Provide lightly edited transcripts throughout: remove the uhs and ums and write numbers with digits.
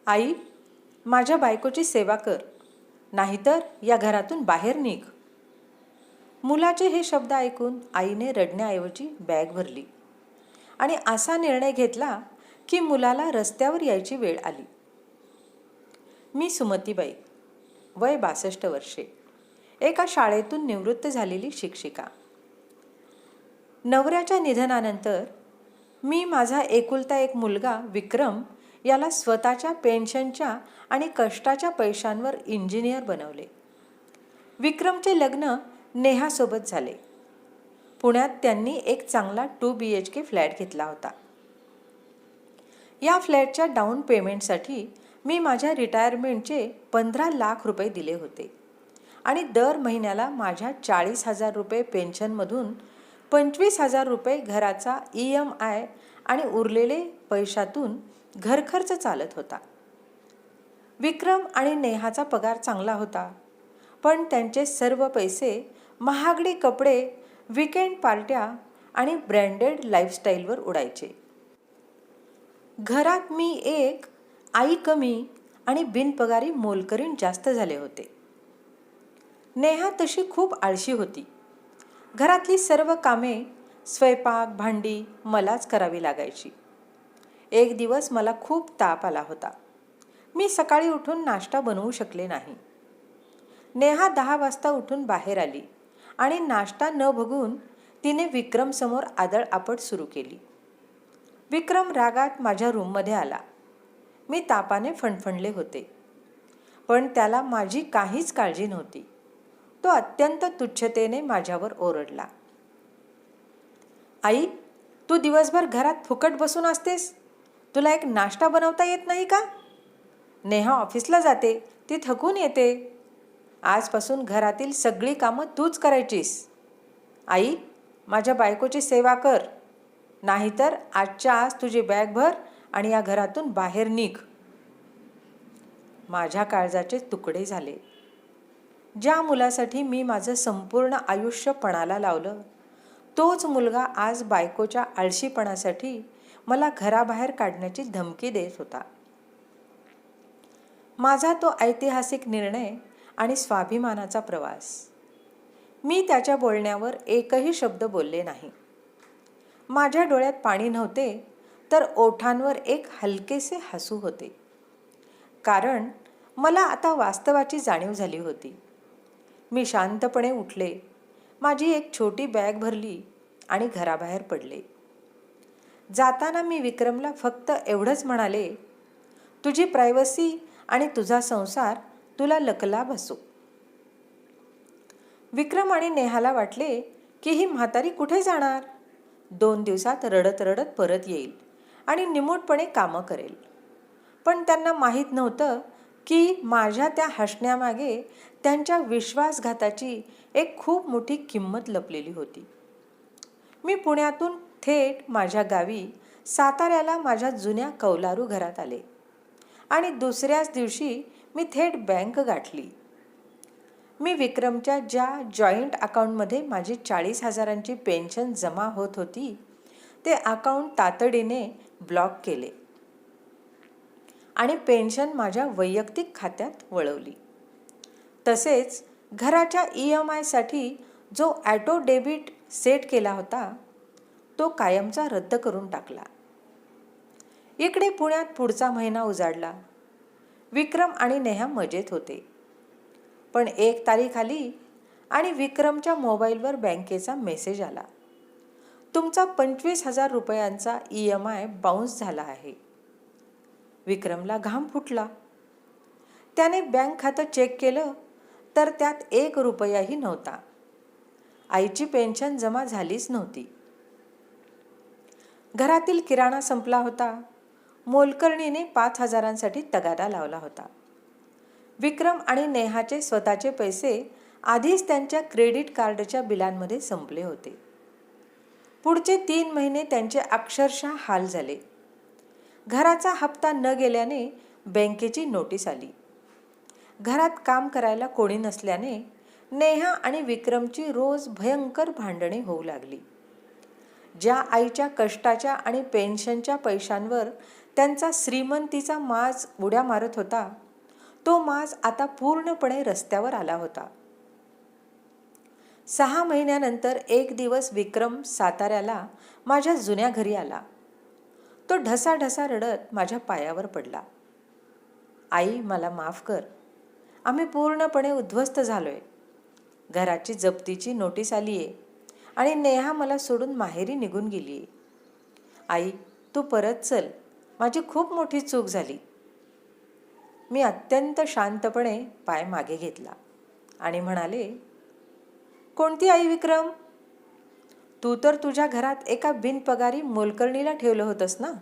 आई, माझ्या बायकोची सेवा कर, नाहीतर या घरातून बाहेर निघ. मुलाचे हे शब्द ऐकून आईने रडण्याऐवजी बॅग भरली आणि असा निर्णय घेतला की मुलाला रस्त्यावर यायची वेळ आली. मी सुमतीबाई, वय 62 वर्षे, एका शाळेतून निवृत्त झालेली शिक्षिका. नवऱ्याच्या निधनानंतर मी माझा एकुलता एक मुलगा विक्रम याला स्वतःच्या पेन्शनच्या आणि कष्टाच्या पैशांवर इंजिनियर बनवले. विक्रमचे लग्न नेहासोबत झाले. पुण्यात त्यांनी एक चांगला 2 BHK फ्लॅट घेतला होता. या फ्लॅटच्या डाऊन पेमेंटसाठी मी माझ्या रिटायरमेंटचे 15 लाख रुपये दिले होते आणि दर महिन्याला माझ्या 40,000 रुपये पेन्शनमधून 25,000 रुपये घराचा EMI आणि उरलेले पैशातून घरखर्च चालत होता. विक्रम आणि नेहाचा पगार चांगला होता, पण त्यांचे सर्व पैसे महागडे कपडे, वीकेंड पार्ट्या आणि ब्रँडेड लाईफस्टाईलवर उडायचे. घरात मी एक, आई कमी आणि बिनपगारी मोलकरीण जास्त झाले होते. नेहा तशी खूप आळशी होती. घरातली सर्व कामे, स्वयंपाक, भांडी मलाच करावी लागायची. एक दिवस मला खूप ताप आला होता. मी सकाळी उठून नाश्ता बनवू शकले नाही. नेहा 10 वाजता उठून बाहेर आली आणि नाश्ता न बघून तिने विक्रमसमोर आदळआपट सुरू केली. विक्रम रागात माझ्या रूममध्ये आला. मी तापाने फणफणले होते, पण त्याला माझी काहीच काळजी नव्हती. तो अत्यंत तुच्छतेने माझ्यावर ओरडला. आई, तू दिवसभर घरात फुकट बसून असतेस, तुला एक नाश्ता बनवता येत नाही का? नेहा ऑफिसला जाते, ती थकून येते. आजपासून घरातील सगळी कामं तूच करायचीस. आई, माझ्या बायकोची सेवा कर, नाहीतर आजच्या आज तुझी बॅग भर आणि या घरातून बाहेर निघ. माझ्या काळजाचे तुकडे झाले. ज्या मुलासाठी मी माझं संपूर्ण आयुष्य पणाला लावलं, तोच मुलगा आज बायकोच्या आळशीपणासाठी मला घराबाहेर काढण्याची धमकी देत होता. माझा तो ऐतिहासिक निर्णय आणि स्वाभिमानाचा प्रवास. मी त्याच्या बोलण्यावर एकही शब्द बोलले नाही. माझ्या डोळ्यात पाणी नव्हते, तर ओठांवर एक हलकेसे हसू होते, कारण मला आता वास्तवाची जाणीव झाली होती. मी शांतपणे उठले, माझी एक छोटी बॅग भरली आणि घराबाहेर पडले. जाताना मी विक्रमला फक्त एवढंच म्हणाले, तुझी प्रायव्हसी आणि तुझा संसार तुला लकलाभ असो. विक्रम आणि नेहाला वाटले की ही म्हातारी कुठे जाणार, 2 दिवसात रडत रडत परत येईल आणि निमूटपणे कामं करेल. पण त्यांना माहीत नव्हतं की माझ्या त्या हसण्यामागे त्यांच्या विश्वासघाताची एक खूप मोठी किंमत लपलेली होती. मी पुण्यातून थेट माझ्या गावी साताऱ्याला माझ्या जुन्या कौलारू घरात आले आणि दुसऱ्याच दिवशी मी थेट बँक गाठली. मी विक्रमच्या ज्या जॉईंट अकाउंटमध्ये माझी 40,000ची पेन्शन जमा होत होती, ते अकाउंट तातडीने ब्लॉक केले आणि पेन्शन माझ्या वैयक्तिक खात्यात वळवली. तसेच घराच्या EMIसाठी जो ॲटो डेबिट सेट केला होता, तो कायमचा रद्द करून टाकला. इकडे पुण्यात पुढचा महिना उजाडला. विक्रम आणि नेहा मजेत होते. पण 1 तारीख आली आणि विक्रमच्या मोबाईलवर बँकेचा मेसेज आला, तुमचा 25,000 रुपयांचा EMI बाउन्स झाला आहे. विक्रमला घाम फुटला. त्याने बँक खातं चेक केलं, तर त्यात 1 रुपयाही नव्हता. आईची पेन्शन जमा झालीच नव्हती. घरातील किराणा संपला होता. मोलकरणीने 5,000साठी तगादा लावला होता. विक्रम आणि नेहाचे स्वतःचे पैसे आधीच त्यांच्या क्रेडिट कार्डच्या बिलांमध्ये संपले होते. पुढचे 3 महिने त्यांचे अक्षरशः हाल झाले. घराचा हप्ता न गेल्याने बँकेची नोटीस आली. घरात काम करायला कोणी नसल्याने नेहा आणि विक्रमची रोज भयंकर भांडणे होऊ लागली. ज्या आईच्या कष्टाच्या आणि पेन्शनच्या पैशांवर त्यांचा श्रीमंतीचा माज उड्या मारत होता, तो माज आता पूर्णपणे रस्त्यावर आला होता. 6 महिन्यानंतर एक दिवस विक्रम साताऱ्याला माझ्या जुन्या घरी आला. तो ढसाढसा रडत माझ्या पायावर पडला. आई, मला माफ कर. आम्ही पूर्णपणे उद्ध्वस्त झालोय. घराची जप्तीची नोटीस आली आहे आणि नेहा मला सोडून माहेरी निघून गेली आहे. आई, तू परत चल. माझी खूप मोठी चूक झाली. मी अत्यंत शांतपणे पाय मागे घेतला आणि म्हणाले, कोणती आई विक्रम? तू तर तुझ्या घरात एका बिनपगारी मोलकरणीला ठेवलं होतंस ना?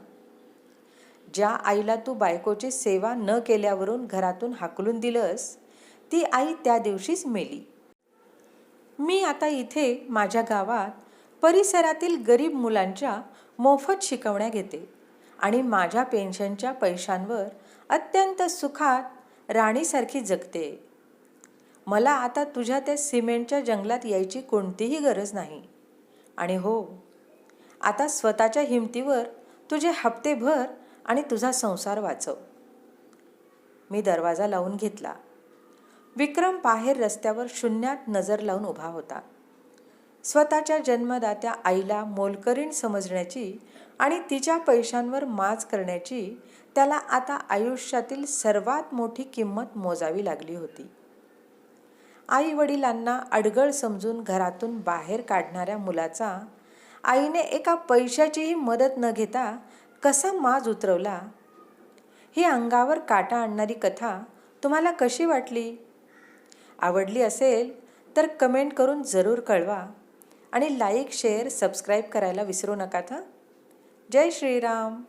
ज्या आईला तू बायकोची सेवा न केल्यावरून घरातून हाकलून दिलंस, ती आई त्या दिवशीच मेली. मी आता इथे माझ्या गावात परिसरातील गरीब मुलांच्या मोफत शिकवण्या घेते आणि माझ्या पेन्शनच्या पैशांवर अत्यंत सुखात राणीसारखी जगते. मला आता तुझ्या त्या सिमेंटच्या जंगलात यायची कोणतीही गरज नाही. आणि हो, आता स्वतःच्या हिमतीवर तुझे हप्ते भर आणि तुझा संसार वाचव. मी दरवाजा लावून घेतला. विक्रम बाहेर रस्त्यावर शून्यात नजर लावून उभा होता. स्वतःच्या जन्मदात्या आईला मोलकरीण समजण्याची आणि तिच्या पैशांवर माज करण्याची त्याला आता आयुष्यातील सर्वात मोठी किंमत मोजावी लागली होती. आई वडिलांना अडगळ समजून घरातून बाहेर काढणाऱ्या मुलाचा आईने एका पैशाचीही मदत न घेता कसा माज उतरवला, ही अंगावर काटा आणणारी कथा तुम्हाला कशी वाटली? आवडली असेल तर कमेंट करून जरूर कळवा आणि लाईक, शेअर, सबस्क्राईब करायला विसरू नका. जय श्रीराम.